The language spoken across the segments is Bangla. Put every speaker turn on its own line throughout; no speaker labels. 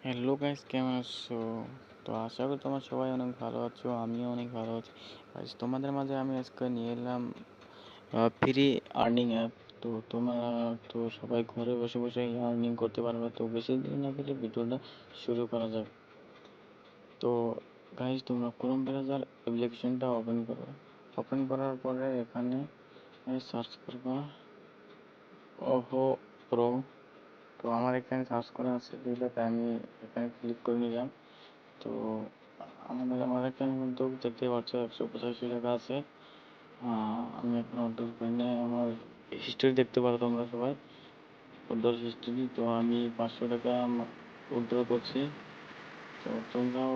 হ্যালো গাইস, কেমন আছো? তো আশা করি তোমরা সবাই অনেক ভালো আছো, আমিও অনেক ভালো আছি। গাইস, তোমাদের মাঝে আমি আজকে নিয়ে এলাম ফ্রি আর্নিং অ্যাপ। তো তোমরা তো সবাই ঘরে বসে বসে আর্নিং করতে পারবে। তো বেশি দেরি না করে ভিডিওটা শুরু করা যাক। তো গাইস, তোমরা ক্রোম ব্রাউজার অ্যাপ্লিকেশনটা ওপেন করো। ওপেন করার পরে এখানে সার্চ করবা ওহো প্রো। তো আমার এখানে সার্চ করা আছে, তাই আমি এখানে ক্লিক করে নিলাম। তো আমার এখানে কিন্তু দেখতে পাচ্ছ 185 টাকা আছে। আমি এখন অর্ডার করি নাই। আমার হিস্টোরি দেখতে পারো তোমরা সবাই, অর্ডার হিস্টোরি। তো আমি 500 টাকা উইথড্র করছি। তো তোমরাও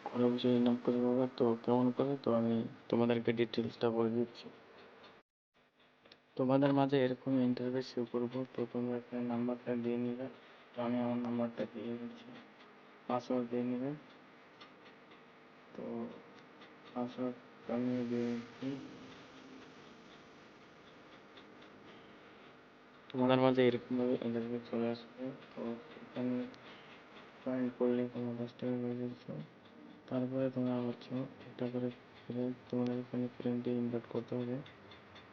ঘরে বসে ইনকাম করে পাবে। তো কেমন করে, তো আমি তোমাদেরকে ডিটেলসটা বলে দিচ্ছি। তোমাদের মাঝে এরকম ইন্টারভিউ শো করবো। তো তোমরা এখানে নাম্বারটা দিয়ে নিবে। তো আমি আমার নাম্বারটা দিয়ে দিচ্ছি, পাসওয়ার্ড দিয়ে নিবে। তো পাসওয়ার্ড আমি দিয়ে দিচ্ছি। তোমাদের মাঝে এরকম ভাবে ইন্টারভিউ চলে আসবে। তো এখানে জয়েন করলে তোমরা 10 টাকা করে দিচ্ছ। তারপরে তোমরা হচ্ছে একটা করে ফ্রেন্ড, তোমাদের এখানে ফ্রেন্ডে ইনভাইট করতে হবে।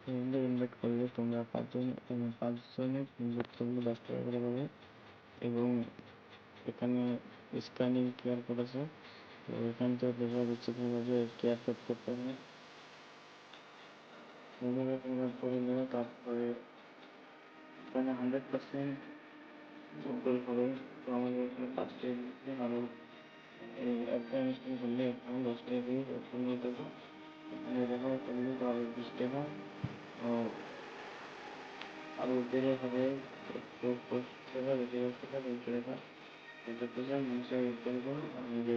ফ্রেন্ডে ইনভাইট করলে তোমরা পাঁচজনে ইনভাইট করলে 10 টাকা করে পাবে। এবং এখানে স্ক্যানিং কেয়ার কোড আছে। তো এখান থেকে দেখা যাচ্ছে তোমরা যে কেয়ার কোড করতে হবে, ইনভাইট করে নেবে। তারপরে এখানে 100% গুগল হবে। তো আমাদের এখানে 5 টাকা দিচ্ছে। আরও এই অ্যাপটা ইনস্টল করলে এখানে 10 টাকা দিয়ে ওপেন নিয়ে দেবো। এখানে রেফার করলে তো আরও 20 টাকা। আরও বেড়ে হবে 25 টাকা, 25 টাকা, 200 টাকা। 70 টাকা মানুষের ইউজ করবো। আমি যে